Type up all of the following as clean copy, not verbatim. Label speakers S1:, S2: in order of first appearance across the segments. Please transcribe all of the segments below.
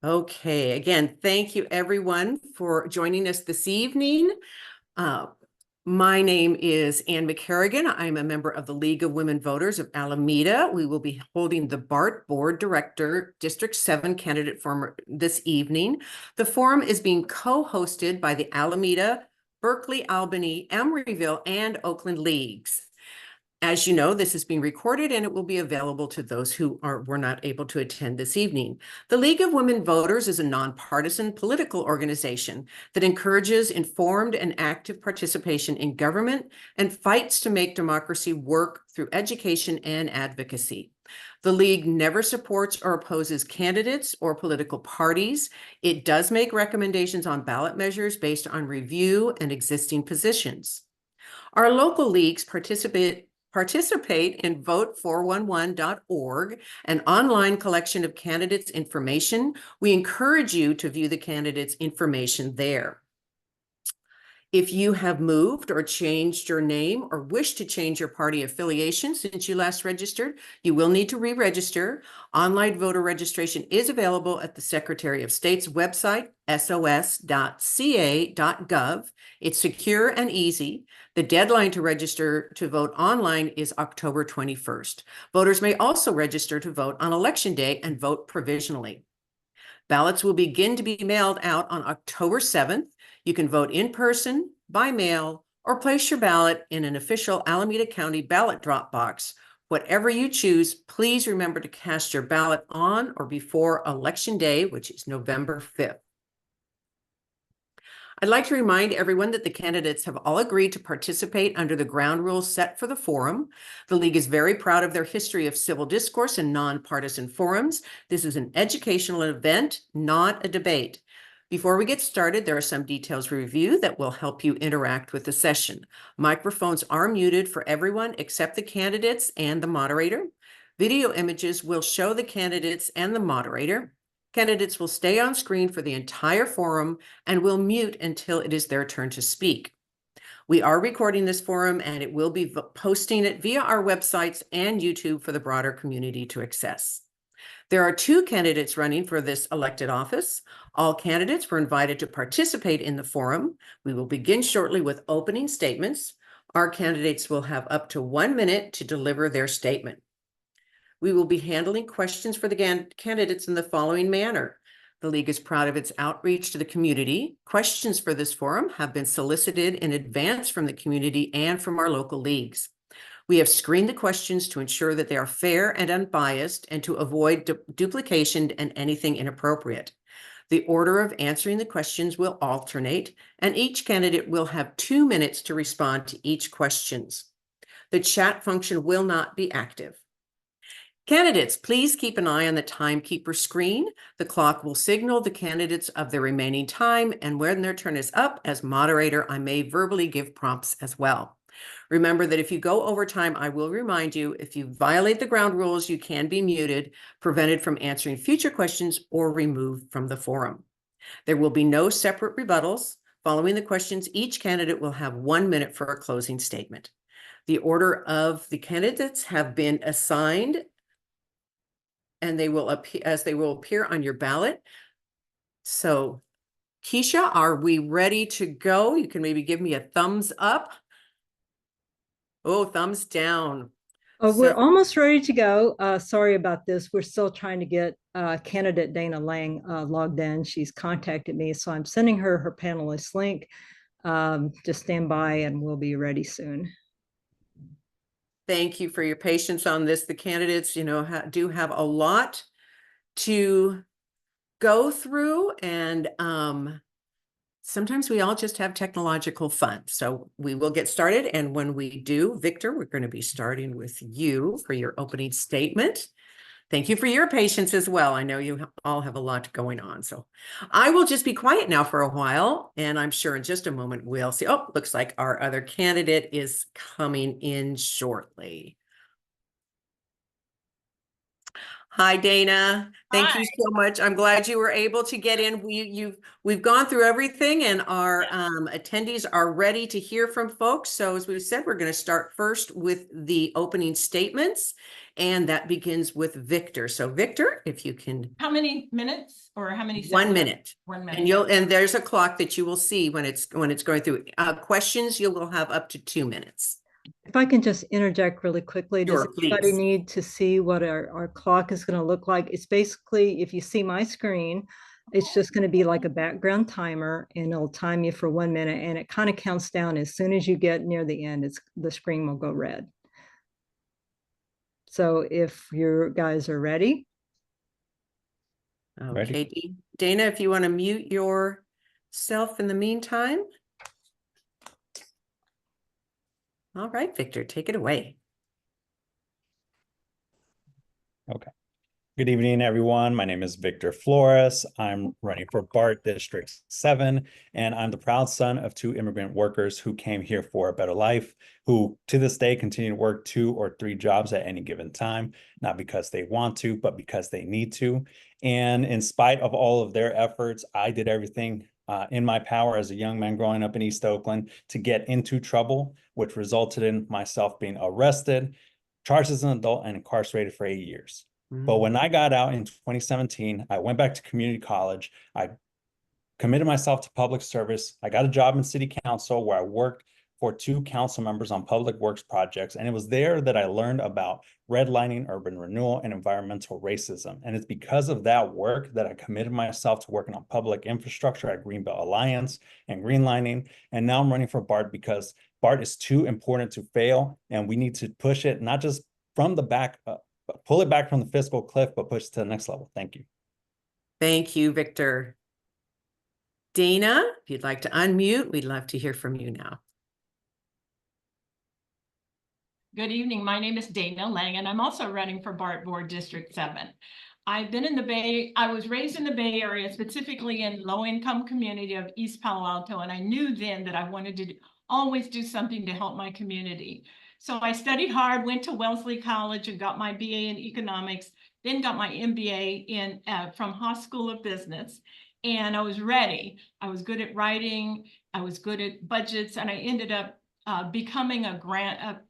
S1: Okay, again, thank you everyone for joining us this evening. My name is Ann McCarrigan. I'm a member of the League of Women Voters of Alameda. We will be holding the BART Board Director District 7 candidate forum this evening. The forum is being co-hosted by the Alameda, Berkeley-Albany-Emeryville, and Oakland Leagues. As you know, this is being recorded and it will be available to those who were not able to attend this evening. The League of Women Voters is a nonpartisan political organization that encourages informed and active participation in government and fights to make democracy work through education and advocacy. The League never supports or opposes candidates or political parties. It does make recommendations on ballot measures based on review and existing positions. Our local leagues participate in vote411.org, an online collection of candidates' information. We encourage you to view the candidates' information there. If you have moved or changed your name or wish to change your party affiliation since you last registered, you will need to re-register. Online voter registration is available at the Secretary of State's website, sos.ca.gov. It's secure and easy. The deadline to register to vote online is October 21st. Voters may also register to vote on Election Day and vote provisionally. Ballots will begin to be mailed out on October 7th. You can vote in person, by mail, or place your ballot in an official Alameda County ballot drop box. Whatever you choose, please remember to cast your ballot on or before Election Day, which is November 5th. I'd like to remind everyone that the candidates have all agreed to participate under the ground rules set for the forum. The League is very proud of their history of civil discourse and nonpartisan forums. This is an educational event, not a debate. Before we get started, there are some details to review that will help you interact with the session. Microphones are muted for everyone except the candidates and the moderator. Video images will show the candidates and the moderator. Candidates will stay on screen for the entire forum and will mute until it is their turn to speak. We are recording this forum and it will be posting it via our websites and YouTube for the broader community to access. There are 2 candidates running for this elected office. All candidates were invited to participate in the forum. We will begin shortly with opening statements. Our candidates will have up to 1 minute to deliver their statement. We will be handling questions for the candidates in the following manner. The League is proud of its outreach to the community. Questions for this forum have been solicited in advance from the community and from our local leagues. We have screened the questions to ensure that they are fair and unbiased and to avoid duplication and anything inappropriate. The order of answering the questions will alternate, and each candidate will have 2 minutes to respond to each question. The chat function will not be active. Candidates, please keep an eye on the timekeeper screen. The clock will signal the candidates of their remaining time, and when their turn is up, as moderator, I may verbally give prompts as well. Remember that if you go over time, I will remind you, if you violate the ground rules, you can be muted, prevented from answering future questions, or removed from the forum. There will be no separate rebuttals. Following the questions, each candidate will have 1 minute for a closing statement. The order of the candidates have been assigned and they will appear on your ballot. So, Keisha, are we ready to go? You can maybe give me a thumbs up. Oh, thumbs down.
S2: We're almost ready to go. Sorry about this. We're still trying to get candidate Dana Lang logged in. She's contacted me, so I'm sending her her panelist link. Just stand by and we'll be ready soon.
S1: Thank you for your patience on this. The candidates, do have a lot to go through, and sometimes we all just have technological fun. So we will get started. And when we do, Victor, we're going to be starting with you for your opening statement. Thank you for your patience as well. I know you all have a lot going on. So I will just be quiet now for a while, and I'm sure in just a moment we'll see. Oh, looks like our other candidate is coming in shortly. Hi, Dana. Thank
S3: Hi.
S1: you so much. I'm glad you were able to get in. We've gone through everything, and our attendees are ready to hear from folks. So as we said, we're going to start first with the opening statements, and that begins with Victor. So Victor, if you can.
S3: How many minutes or how many
S1: 1
S3: seconds?
S1: minute.
S3: 1 minute.
S1: And there's a clock that you will see when it's going through. Questions, you will have up to 2 minutes.
S2: If I can just interject really quickly, does
S1: Sure,
S2: anybody
S1: please.
S2: need to see what our clock is going to look like? It's basically, if you see my screen, it's just going to be like a background timer, and it'll time you for 1 minute, and it kind of counts down. As soon as you get near the end, the screen will go red. So if you guys are ready.
S1: Okay, Dana, if you want to mute yourself in the meantime. All right, Victor, take it away.
S4: Okay. Good evening, everyone. My name is Victor Flores. I'm running for BART District 7, and I'm the proud son of 2 immigrant workers who came here for a better life, who to this day continue to work 2 or 3 jobs at any given time, not because they want to, but because they need to. And in spite of all of their efforts, I did everything in my power as a young man growing up in East Oakland to get into trouble, which resulted in myself being arrested, charged as an adult, and incarcerated for 8 years. But when I got out in 2017, I went back to community college. I committed myself to public service. I got a job in city council where I worked for 2 council members on public works projects. And it was there that I learned about redlining, urban renewal, and environmental racism. And it's because of that work that I committed myself to working on public infrastructure at Greenbelt Alliance and greenlining. And now I'm running for BART because BART is too important to fail. And we need to push it, not just from the back up, pull it back from the fiscal cliff, but push it to the next level. Thank you.
S1: Thank you, Victor. Dana, if you'd like to unmute, we'd love to hear from you now.
S3: Good evening. My name is Dana Lang, and I'm also running for BART Board District 7. I've been in the Bay. I was raised in the Bay Area, specifically in low-income community of East Palo Alto, and I knew then that I wanted to always do something to help my community. So I studied hard, went to Wellesley College and got my BA in economics, then got my MBA in from Haas School of Business. And I was ready. I was good at writing. I was good at budgets, and I ended up becoming a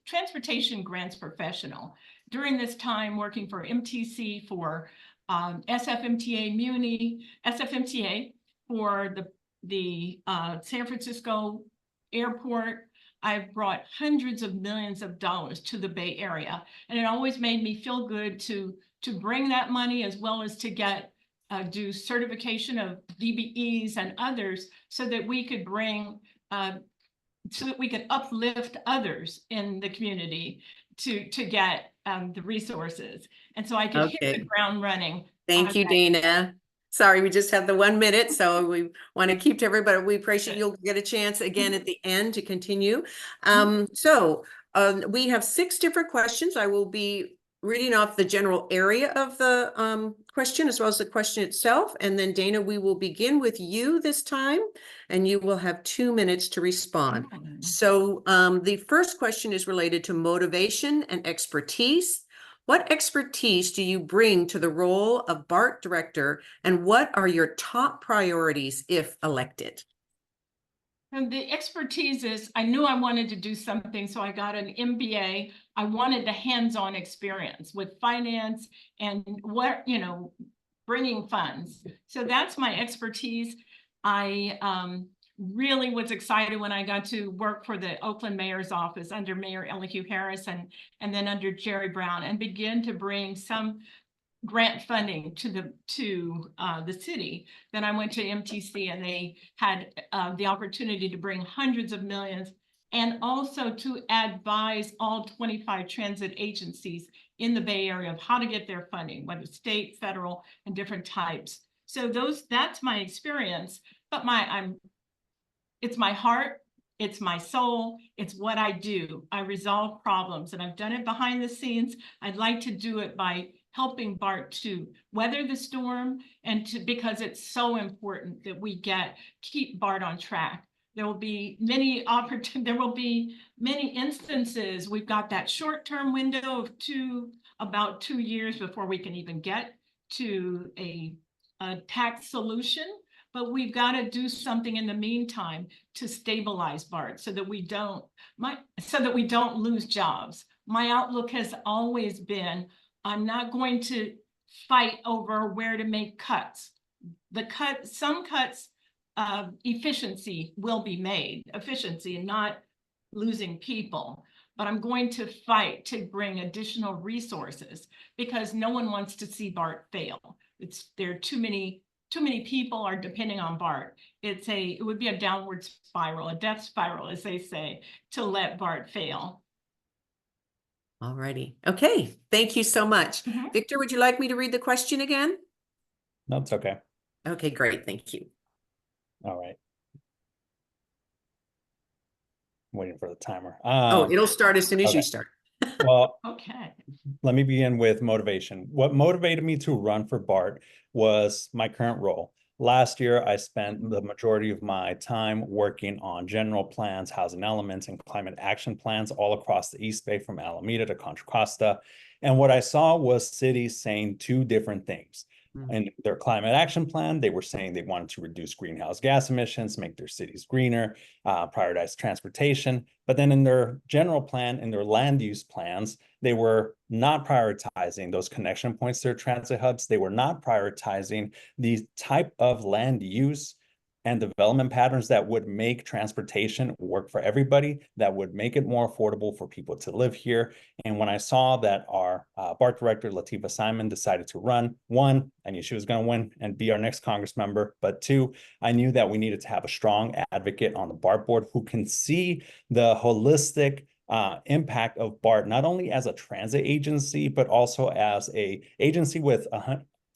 S3: transportation grants professional. During this time, working for MTC, for SFMTA Muni, SFMTA for the San Francisco airport. I've brought hundreds of millions of dollars to the Bay Area, and it always made me feel good to bring that money, as well as to get do certification of DBEs and others, so that we could bring so that we could uplift others in the community to get the resources. And so I could hit the ground running.
S1: Thank you, Dana. Sorry, we just have the 1 minute, so we want to keep to everybody. We appreciate you'll get a chance again at the end to continue. We have 6 different questions. I will be reading off the general area of the question as well as the question itself. And then Dana, we will begin with you this time, and you will have 2 minutes to respond. So the first question is related to motivation and expertise. What expertise do you bring to the role of BART director, and what are your top priorities if elected?
S3: And the expertise is, I knew I wanted to do something, so I got an MBA. I wanted the hands-on experience with finance and bringing funds. So that's my expertise. I really was excited when I got to work for the Oakland mayor's office under Mayor Elihu Harris and then under Jerry Brown, and begin to bring some grant funding to the city. Then I went to MTC, and they had the opportunity to bring hundreds of millions, and also to advise all 25 transit agencies in the Bay Area of how to get their funding, whether state, federal, and different types. So that's my experience, but it's my heart, it's my soul, it's what I do. I resolve problems, and I've done it behind the scenes. I'd like to do it by helping BART to weather the storm, and because it's so important that we keep BART on track. There will be many there will be many instances. We've got that short-term window of about 2 years before we can even get to a tax solution. But we've got to do something in the meantime to stabilize BART so that we don't lose jobs. My outlook has always been, I'm not going to fight over where to make cuts. Some cuts of efficiency will be made, efficiency and not losing people. But I'm going to fight to bring additional resources because no one wants to see BART fail. There are too many people are depending on BART. It would be a downward spiral, a death spiral, as they say, to let BART fail.
S1: All righty. Okay. Thank you so much. Victor, would you like me to read the question again?
S4: No, it's okay.
S1: Okay, great. Thank you.
S4: All right. Waiting for the timer.
S1: It'll start as soon as you start.
S4: Well,
S3: okay.
S4: Let me begin with motivation. What motivated me to run for BART was my current role. Last year, I spent the majority of my time working on general plans, housing elements, and climate action plans all across the East Bay from Alameda to Contra Costa. And what I saw was cities saying two different things. In their climate action plan, they were saying they wanted to reduce greenhouse gas emissions, make their cities greener, prioritize transportation. But then in their general plan, in their land use plans, they were not prioritizing those connection points to their transit hubs. They were not prioritizing the type of land use and development patterns that would make transportation work for everybody, that would make it more affordable for people to live here. And when I saw that our BART director, Latifah Simon, decided to run, one, I knew she was going to win and be our next Congress member. But two, I knew that we needed to have a strong advocate on the BART board who can see the holistic impact of BART, not only as a transit agency, but also as an agency with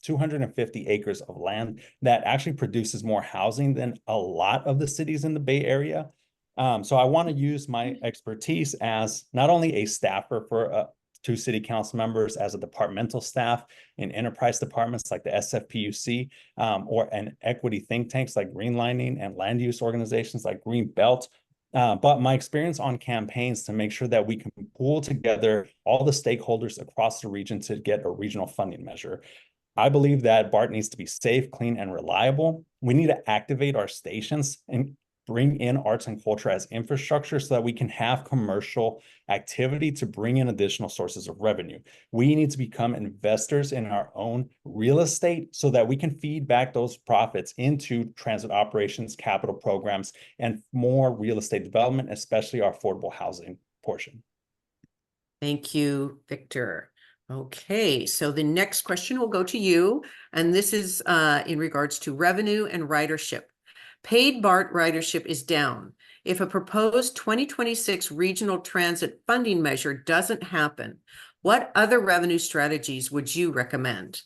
S4: 250 acres of land that actually produces more housing than a lot of the cities in the Bay Area. So I want to use my expertise as not only a staffer for 2 city council members, as a departmental staff in enterprise departments like the SFPUC, or an equity think tanks like Greenlining and land use organizations like Green Belt. But my experience on campaigns to make sure that we can pull together all the stakeholders across the region to get a regional funding measure. I believe that BART needs to be safe, clean, and reliable. We need to activate our stations and bring in arts and culture as infrastructure so that we can have commercial activity to bring in additional sources of revenue. We need to become investors in our own real estate so that we can feed back those profits into transit operations, capital programs, and more real estate development, especially our affordable housing portion.
S1: Thank you, Victor. Okay, so the next question will go to you, and this is in regards to revenue and ridership. Paid BART ridership is down. If a proposed 2026 regional transit funding measure doesn't happen, what other revenue strategies would you recommend?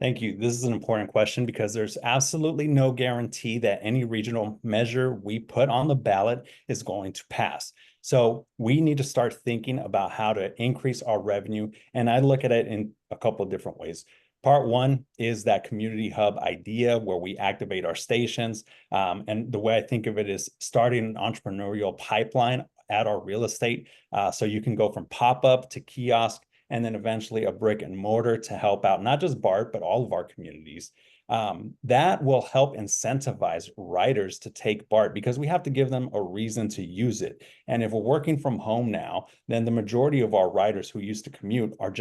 S4: Thank you. This is an important question because there's absolutely no guarantee that any regional measure we put on the ballot is going to pass. So we need to start thinking about how to increase our revenue. And I look at it in a couple of different ways. Part one is that community hub idea where we activate our stations. And the way I think of it is starting an entrepreneurial pipeline at our real estate. So you can go from pop-up to kiosk, and then eventually a brick and mortar to help out not just BART, but all of our communities. That will help incentivize riders to take BART because we have to give them a reason to use it. And if we're working from home now, then the majority of our riders who used to commute are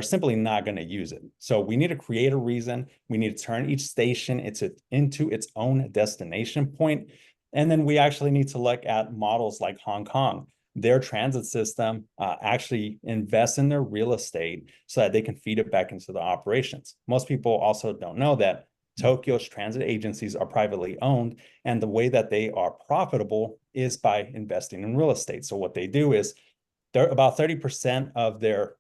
S4: simply not going to use it. So we need to create a reason. We need to turn each station into its own destination point. And then we actually need to look at models like Hong Kong. Their transit system actually invests in their real estate so that they can feed it back into the operations. Most people also don't know that Tokyo's transit agencies are privately owned, and the way that they are profitable is by investing in real estate. So what they do is they're about 30% of their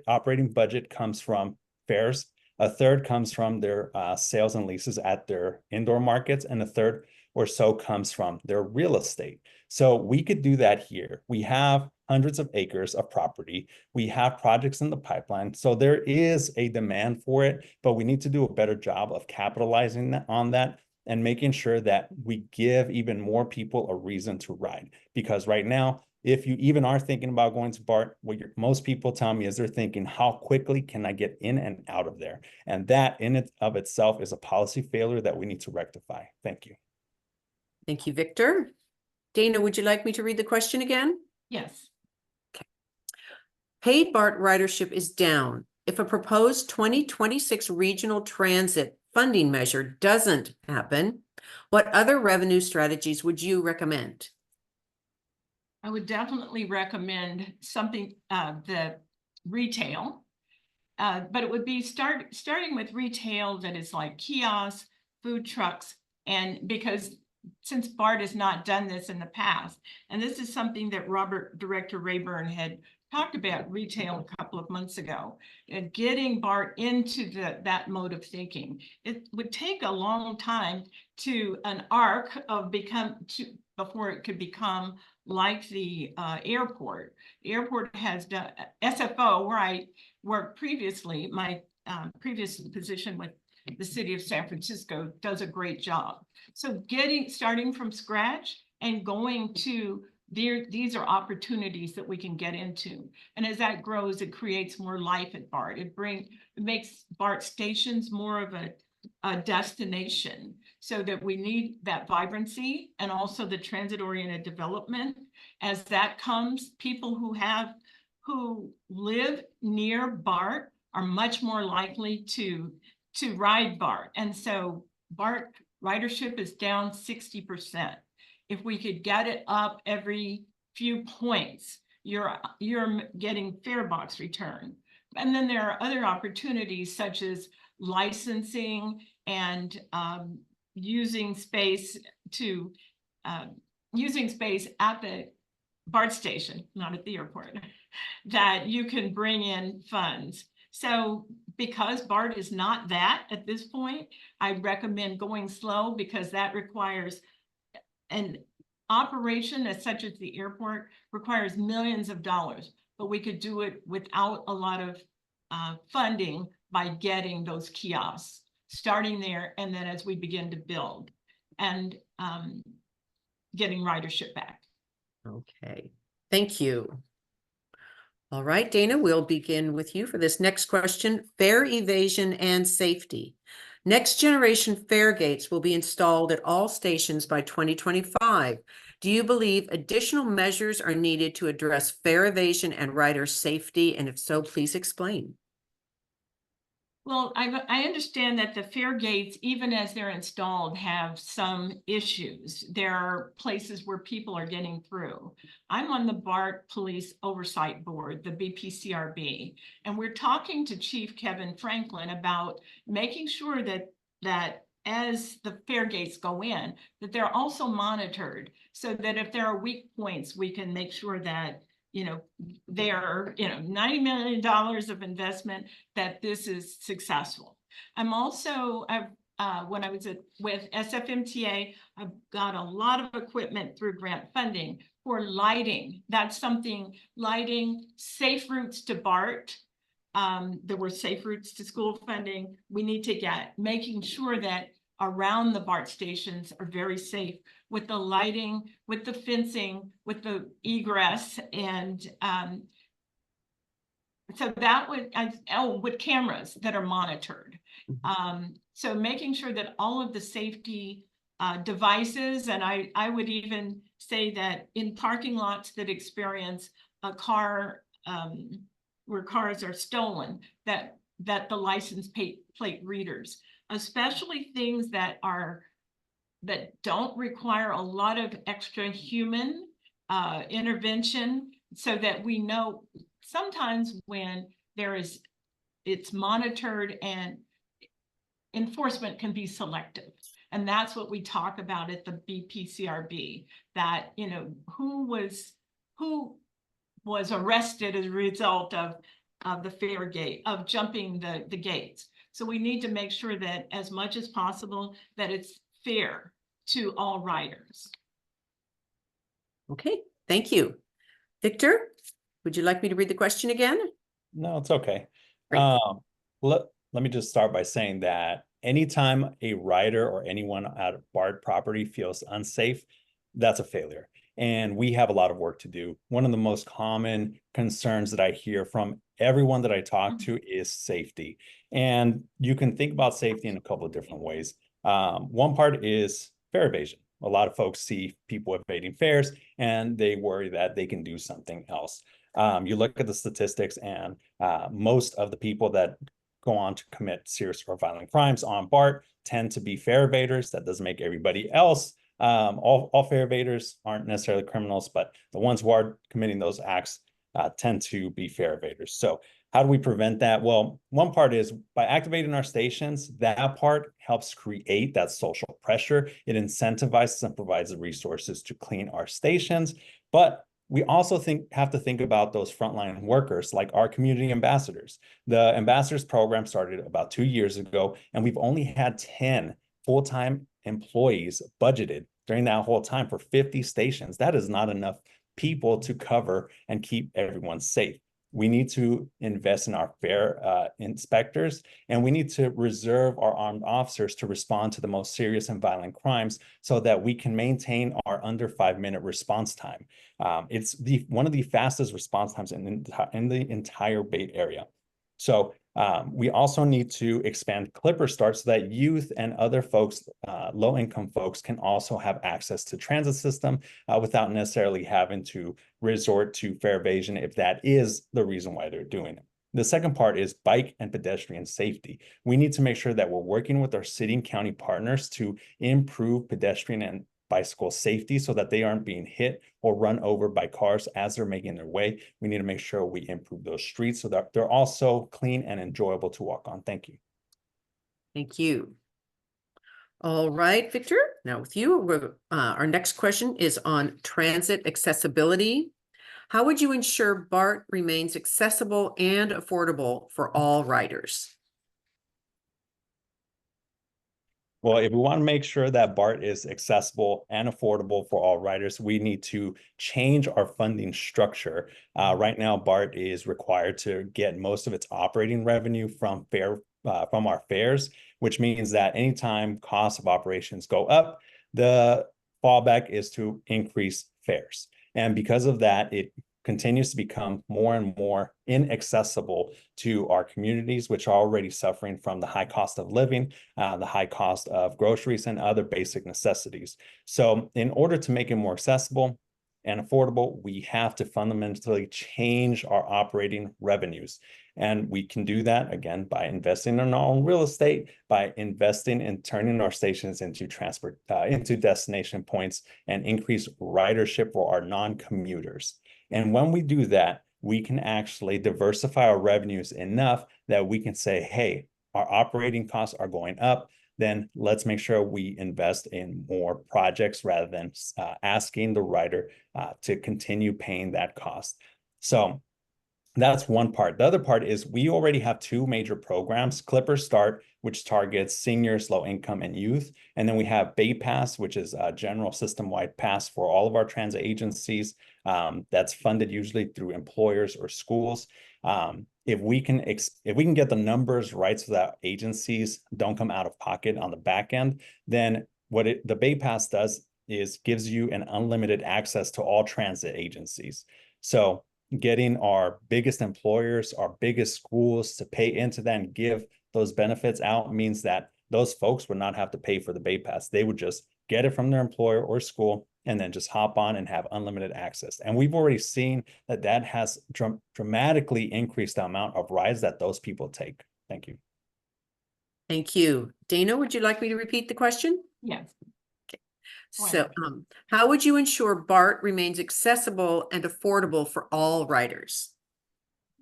S4: operating budget comes from fares. A third comes from their sales and leases at their indoor markets, and a third or so comes from their real estate. So we could do that here. We have hundreds of acres of property. We have projects in the pipeline. So there is a demand for it, but we need to do a better job of capitalizing on that and making sure that we give even more people a reason to ride. Because right now, if you even are thinking about going to BART, what most people tell me is they're thinking, how quickly can I get in and out of there? And that in and of itself is a policy failure that we need to rectify. Thank you.
S1: Thank you, Victor. Dana, would you like me to read the question again?
S3: Yes.
S1: Paid BART ridership is down. If a proposed 2026 regional transit funding measure doesn't happen, what other revenue strategies would you recommend?
S3: I would definitely recommend something, the retail, but it would be starting with retail that is like kiosks, food trucks, and because since BART has not done this in the past, and this is something that Director Rayburn had talked about retail a couple of months ago, and getting BART into that mode of thinking. It would take a long time to an arc of before it could become like the airport. The airport has done SFO, where I worked previously. My previous position with the city of San Francisco does a great job. So starting from scratch and going to these are opportunities that we can get into. And as that grows, it creates more life at BART. It makes BART stations more of a destination, so that we need that vibrancy and also the transit-oriented development. As that comes, people who live near BART are much more likely to ride BART. And so BART ridership is down 60%. If we could get it up every few points, you're getting fare box return. And then there are other opportunities such as licensing and using space at the BART station, not at the airport, that you can bring in funds. So because BART is not that at this point, I recommend going slow, because that requires an operation as such as the airport requires millions of dollars, but we could do it without a lot of funding by getting those kiosks, starting there, and then as we begin to build and getting ridership back.
S1: Okay, thank you. All right, Dana, we'll begin with you for this next question. Fare evasion and safety. Next generation fare gates will be installed at all stations by 2025. Do you believe additional measures are needed to address fare evasion and rider safety? And if so, please explain.
S3: Well, I understand that the fare gates, even as they're installed, have some issues. There are places where people are getting through. I'm on the BART Police Oversight Board, the BPCRB, and we're talking to Chief Kevin Franklin about making sure that as the fare gates go in, that they're also monitored, so that if there are weak points, we can make sure that there are, $90 million of investment, that this is successful. I'm also, when I was with SFMTA, I've got a lot of equipment through grant funding for lighting. That's something, lighting, safe routes to BART. There were safe routes to school funding. We need to get, making sure that around the BART stations are very safe, with the lighting, with the fencing, with the egress, and so that would, with cameras that are monitored. So making sure that all of the safety devices, and I would even say that in parking lots that experience a car, where cars are stolen, that the license plate readers, especially things that don't require a lot of extra human intervention, so that we know sometimes when it's monitored and enforcement can be selective. And that's what we talk about at the BPCRB, that, who was arrested as a result of the fare gate, of jumping the gates. So we need to make sure that as much as possible that it's fair to all riders.
S1: Okay, thank you. Victor, would you like me to read the question again?
S4: No, it's okay.
S1: Great.
S4: Let me just start by saying that anytime a rider or anyone at a BART property feels unsafe, that's a failure. And we have a lot of work to do. One of the most common concerns that I hear from everyone that I talk to is safety. And you can think about safety in a couple of different ways. One part is fare evasion. A lot of folks see people evading fares and they worry that they can do something else. You look at the statistics, and most of the people that go on to commit serious or violent crimes on BART tend to be fare evaders. That doesn't make everybody else. All fare evaders aren't necessarily criminals, but the ones who are committing those acts tend to be fare evaders. So how do we prevent that? Well, one part is by activating our stations. That part helps create that social pressure. It incentivizes and provides the resources to clean our stations. But we also have to think about those frontline workers, like our community ambassadors. The ambassadors program started about 2 years ago, and we've only had 10 full-time employees budgeted during that whole time for 50 stations. That is not enough people to cover and keep everyone safe. We need to invest in our fare inspectors, and we need to reserve our armed officers to respond to the most serious and violent crimes so that we can maintain our under 5-minute response time. It's one of the fastest response times in the entire Bay Area. So we also need to expand Clipper Start so that youth and other folks, low-income folks, can also have access to transit system without necessarily having to resort to fare evasion if that is the reason why they're doing it. The second part is bike and pedestrian safety. We need to make sure that we're working with our city and county partners to improve pedestrian and bicycle safety so that they aren't being hit or run over by cars as they're making their way. We need to make sure we improve those streets so that they're also clean and enjoyable to walk on. Thank you.
S1: Thank you. All right, Victor, now with you, our next question is on transit accessibility. How would you ensure BART remains accessible and affordable for all riders?
S4: Well, if we want to make sure that BART is accessible and affordable for all riders, we need to change our funding structure. Right now, BART is required to get most of its operating revenue from our fares, which means that anytime costs of operations go up, the fallback is to increase fares. And because of that, it continues to become more and more inaccessible to our communities, which are already suffering from the high cost of living, the high cost of groceries and other basic necessities. So in order to make it more accessible and affordable, we have to fundamentally change our operating revenues. And we can do that, again, by investing in our own real estate, by investing in turning our stations into into destination points and increase ridership for our non-commuters. And when we do that, we can actually diversify our revenues enough that we can say, hey, our operating costs are going up, then let's make sure we invest in more projects rather than asking the rider to continue paying that cost. So that's one part. The other part is we already have 2 major programs, Clipper Start, which targets seniors, low income, and youth. And then we have Bay Pass, which is a general system-wide pass for all of our transit agencies that's funded usually through employers or schools. If we can get the numbers right so that agencies don't come out of pocket on the back end, then what the Bay Pass does is gives you an unlimited access to all transit agencies. So getting our biggest employers, our biggest schools to pay into that and give those benefits out means that those folks would not have to pay for the Bay Pass. They would just get it from their employer or school and then just hop on and have unlimited access. And we've already seen that that has dramatically increased the amount of rides that those people take. Thank you.
S1: Thank you. Dana, would you like me to repeat the question?
S3: Yes.
S1: So how would you ensure BART remains accessible and affordable for all riders?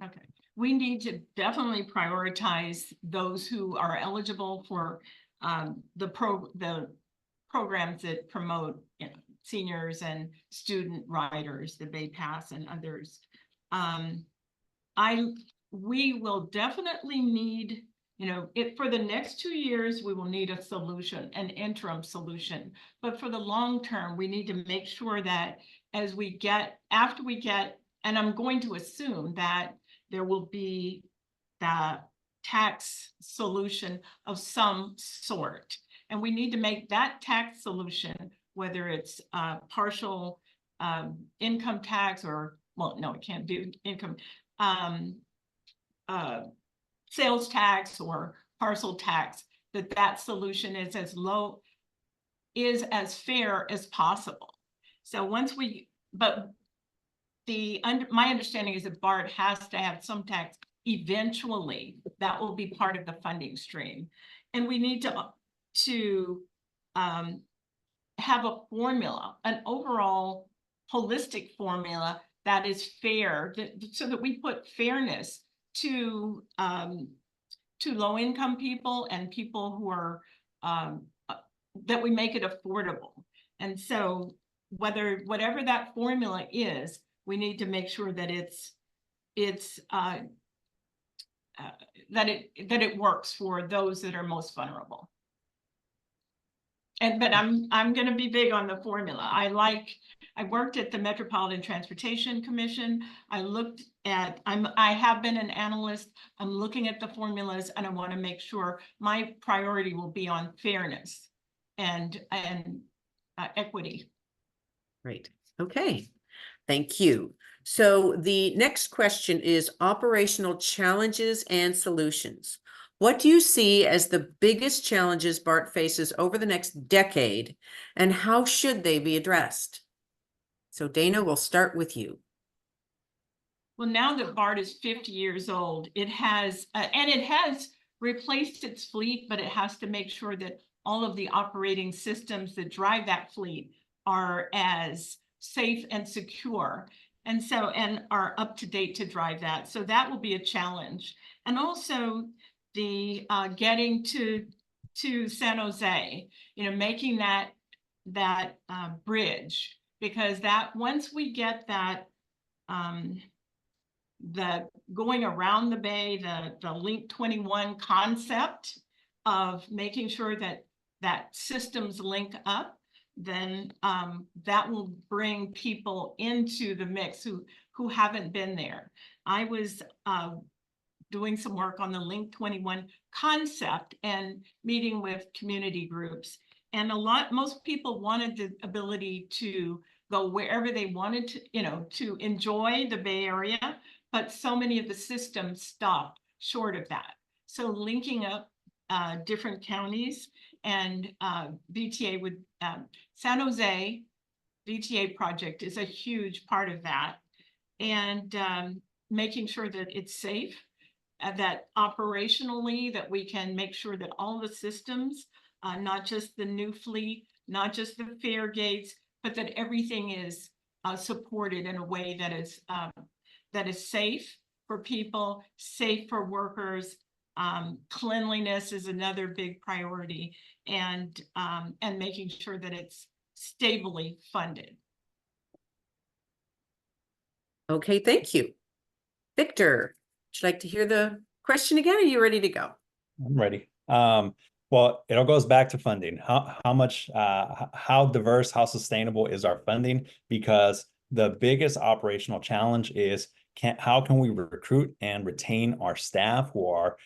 S3: Okay, we need to definitely prioritize those who are eligible for the programs that promote seniors and student riders, the Bay Pass and others. We will definitely need, for the next 2 years, we will need a solution, an interim solution. But for the long term, we need to make sure that after we get and I'm going to assume that there will be the tax solution of some sort. And we need to make that tax solution, whether it's partial income tax or, well, no, it can't do income, sales tax or parcel tax, that solution is as fair as possible. So once we, but my understanding is that BART has to have some tax eventually. That will be part of the funding stream, and we need to have a formula, an overall holistic formula that is fair, so that we put fairness to low-income people and people who are that we make it affordable. And so whatever that formula is, we need to make sure that that it works for those that are most vulnerable. But I'm going to be big on the formula. I worked at the Metropolitan Transportation Commission. I have been an analyst. I'm looking at the formulas, and I want to make sure my priority will be on fairness and equity.
S1: Great. Okay. Thank you. So the next question is operational challenges and solutions. What do you see as the biggest challenges BART faces over the next decade, and how should they be addressed? So Dana, we'll start with you.
S3: Well, now that BART is 50 years old, it has replaced its fleet, but it has to make sure that all of the operating systems that drive that fleet are as safe and secure, and are up to date to drive that. So that will be a challenge. And also the getting to San Jose, making that bridge, because that once we get that the going around the bay, the Link 21 concept of making sure that systems link up, then that will bring people into the mix who haven't been there. I was doing some work on the Link 21 concept and meeting with community groups, and most people wanted the ability to go wherever they wanted to enjoy the Bay Area, but so many of the systems stopped short of that. So linking up different counties and VTA with San Jose VTA project is a huge part of that, and making sure that it's safe, that operationally that we can make sure that all the systems, not just the new fleet, not just the fare gates, but that everything is supported in a way that is safe for people, safe for workers. Cleanliness is another big priority, and making sure that it's stably funded.
S1: Okay, thank you. Victor, would you like to hear the question again? Are you ready to go?
S4: I'm ready. Well, it all goes back to funding. How much, how diverse, how sustainable is our funding? Because the biggest operational challenge is how can we recruit and retain our staff who are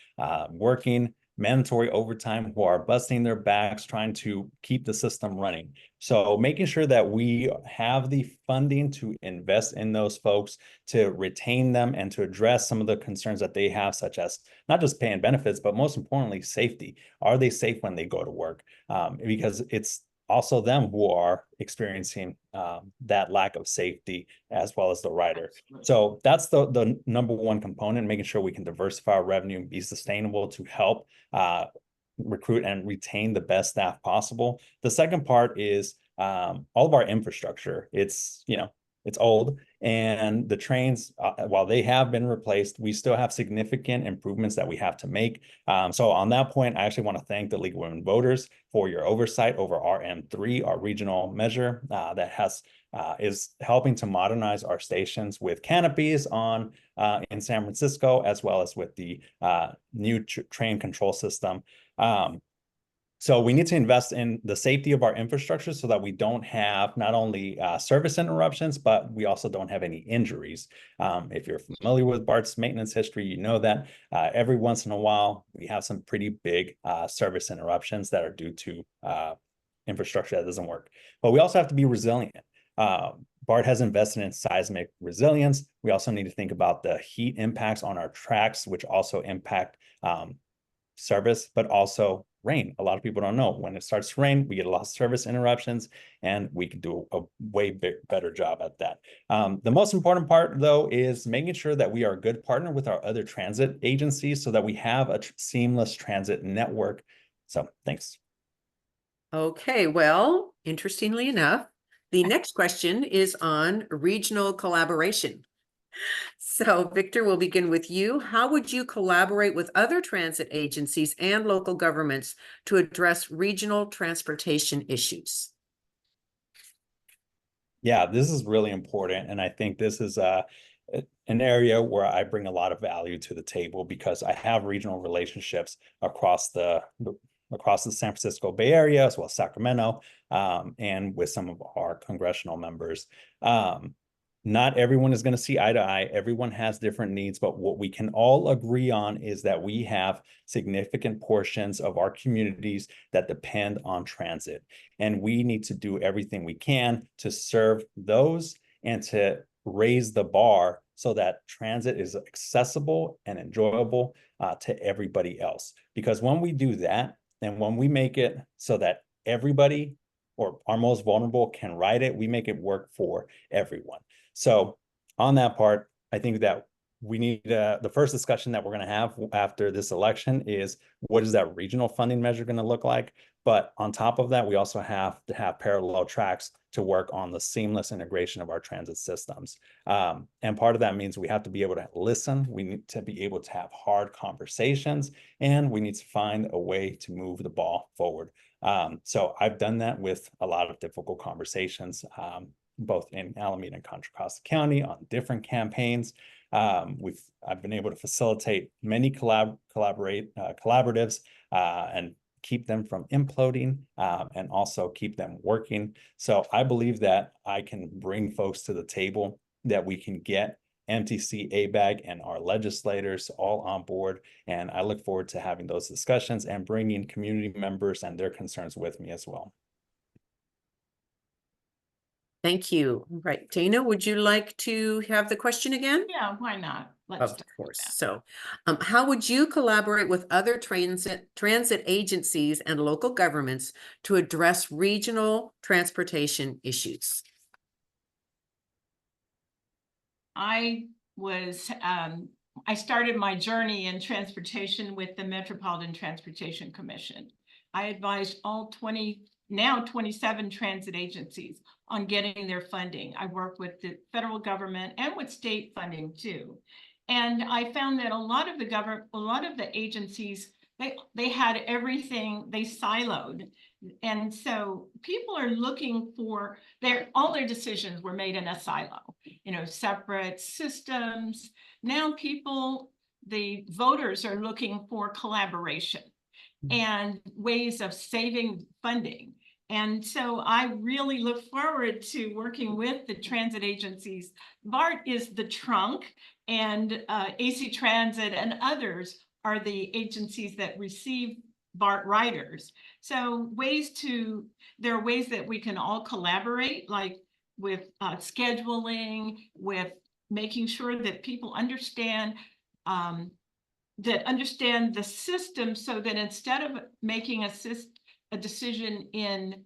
S4: working mandatory overtime, who are busting their backs, trying to keep the system running. So making sure that we have the funding to invest in those folks, to retain them, and to address some of the concerns that they have, such as not just paying benefits, but most importantly, safety. Are they safe when they go to work? Because it's also them who are experiencing that lack of safety, as well as the rider. So that's the number one component, making sure we can diversify our revenue and be sustainable to help recruit and retain the best staff possible. The second part is all of our infrastructure. It's old, and the trains, while they have been replaced, we still have significant improvements that we have to make. So on that point, I actually want to thank the League of Women Voters for your oversight over RM3, our regional measure that is helping to modernize our stations with canopies in San Francisco, as well as with the new train control system. So we need to invest in the safety of our infrastructure so that we don't have not only service interruptions, but we also don't have any injuries. If you're familiar with BART's maintenance history, you know that every once in a while, we have some pretty big service interruptions that are due to infrastructure that doesn't work. But we also have to be resilient. BART has invested in seismic resilience. We also need to think about the heat impacts on our tracks, which also impact service, but also rain. A lot of people don't know when it starts to rain, we get a lot of service interruptions, and we can do a way better job at that. The most important part, though, is making sure that we are a good partner with our other transit agencies so that we have a seamless transit network. So thanks.
S1: Okay, well, interestingly enough, the next question is on regional collaboration. So Victor, we'll begin with you. How would you collaborate with other transit agencies and local governments to address regional transportation issues?
S4: Yeah, this is really important. And I think this is an area where I bring a lot of value to the table because I have regional relationships across the San Francisco Bay Area, as well as Sacramento, and with some of our congressional members. Not everyone is going to see eye to eye. Everyone has different needs, but what we can all agree on is that we have significant portions of our communities that depend on transit. And we need to do everything we can to serve those and to raise the bar so that transit is accessible and enjoyable to everybody else. Because when we do that, and when we make it so that everybody or our most vulnerable can ride it, we make it work for everyone. So on that part, I think that we need the first discussion that we're going to have after this election is what is that regional funding measure going to look like? But on top of that, we also have to have parallel tracks to work on the seamless integration of our transit systems. And part of that means we have to be able to listen. We need to be able to have hard conversations, and we need to find a way to move the ball forward. So I've done that with a lot of difficult conversations, both in Alameda and Contra Costa County on different campaigns. I've been able to facilitate many collaboratives and keep them from imploding and also keep them working. So I believe that I can bring folks to the table that we can get MTC, ABAG, and our legislators all on board. And I look forward to having those discussions and bringing community members and their concerns with me as well.
S1: Thank you. Right. Dana, would you like to have the question again?
S3: Yeah, why not?
S1: Of course. So how would you collaborate with other transit agencies and local governments to address regional transportation issues?
S3: I started my journey in transportation with the Metropolitan Transportation Commission. I advised all 27 transit agencies on getting their funding. I work with the federal government and with state funding too. And I found that a lot of the agencies, they had everything, they siloed. And so people are looking for all their decisions were made in a silo, separate systems. Now the voters are looking for collaboration and ways of saving funding. And so I really look forward to working with the transit agencies. BART is the trunk, and AC Transit and others are the agencies that receive BART riders. So there are ways that we can all collaborate, like with scheduling, with making sure that people understand the system, so that instead of making a decision in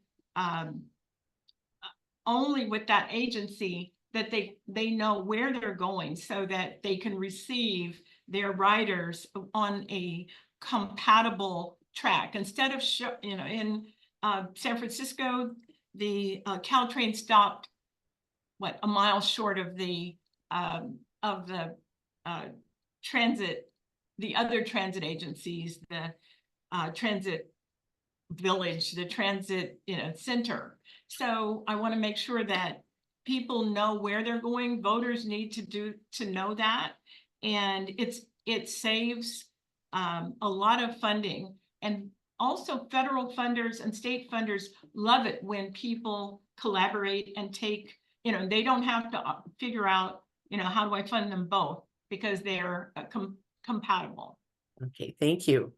S3: only with that agency, that they know where they're going so that they can receive their riders on a compatible track. Instead of in San Francisco, the Caltrain stopped a mile short of the transit, the other transit agencies, the transit village, the transit center. So I want to make sure that people know where they're going. Voters need to know that, and it saves a lot of funding. And also federal funders and state funders love it when people collaborate and take, they don't have to figure out, how do I fund them both, because they're compatible.
S1: Okay, thank you.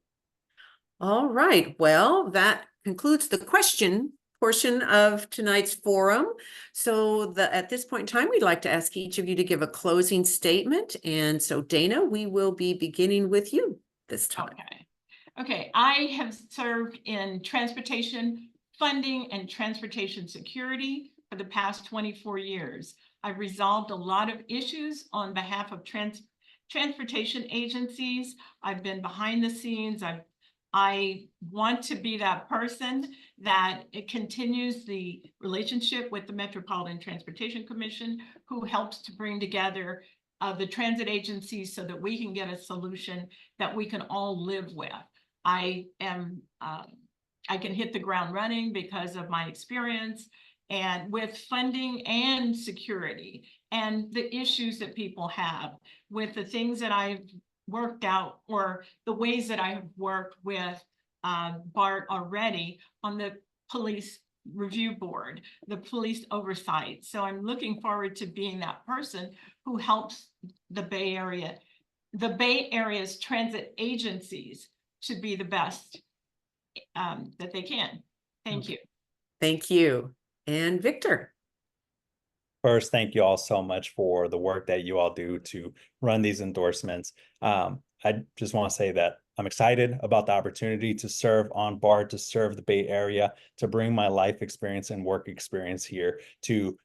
S1: All right, well, that concludes the question portion of tonight's forum. So at this point in time, we'd like to ask each of you to give a closing statement. And so Dana, we will be beginning with you this time.
S3: Okay, I have served in transportation funding and transportation security for the past 24 years. I've resolved a lot of issues on behalf of transportation agencies. I've been behind the scenes. I want to be that person that it continues the relationship with the Metropolitan Transportation Commission, who helps to bring together the transit agencies so that we can get a solution that we can all live with. I can hit the ground running because of my experience and with funding and security and the issues that people have with the things that I've worked out, or the ways that I have worked with BART already on the police review board, the police oversight. So I'm looking forward to being that person who helps the Bay Area's transit agencies to be the best that they can. Thank you.
S1: Thank you. And Victor.
S4: First, thank you all so much for the work that you all do to run these endorsements. I just want to say that I'm excited about the opportunity to serve on BART, to serve the Bay Area, to bring my life experience and work experience here, to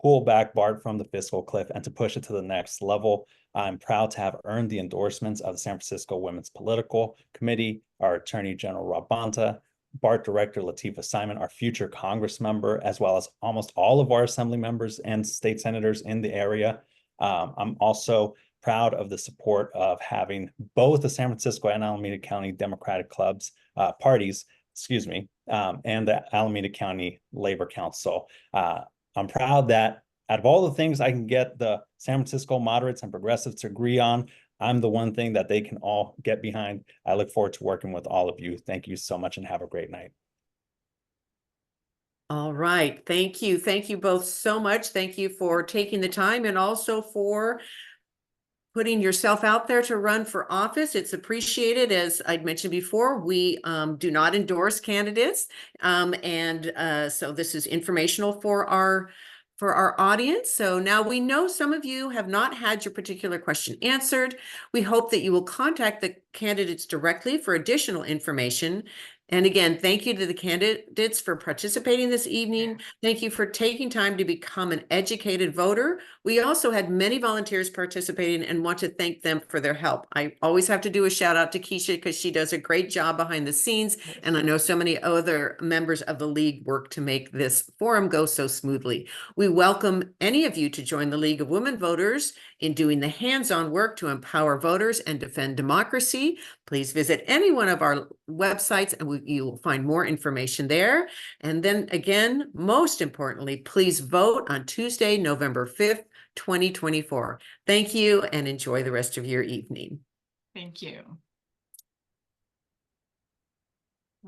S4: pull back BART from the fiscal cliff and to push it to the next level. I'm proud to have earned the endorsements of the San Francisco Women's Political Committee, our Attorney General Rob Bonta, BART Director Latifah Simon, our future Congress member, as well as almost all of our assembly members and state senators in the area. I'm also proud of the support of having both the San Francisco and Alameda County Democratic parties, and the Alameda County Labor Council. I'm proud that out of all the things I can get the San Francisco moderates and progressives to agree on, I'm the one thing that they can all get behind. I look forward to working with all of you. Thank you so much and have a great night.
S1: All right. Thank you. Thank you both so much. Thank you for taking the time and also for putting yourself out there to run for office. It's appreciated. As I'd mentioned before, we do not endorse candidates. So this is informational for our audience. So now we know some of you have not had your particular question answered. We hope that you will contact the candidates directly for additional information. And again, thank you to the candidates for participating this evening. Thank you for taking time to become an educated voter. We also had many volunteers participating and want to thank them for their help. I always have to do a shout out to Keisha because she does a great job behind the scenes. And I know so many other members of the league work to make this forum go so smoothly. We welcome any of you to join the League of Women Voters in doing the hands-on work to empower voters and defend democracy. Please visit any one of our websites and you will find more information there. And then again, most importantly, please vote on Tuesday, November 5th, 2024. Thank you and enjoy the rest of your evening.
S3: Thank you.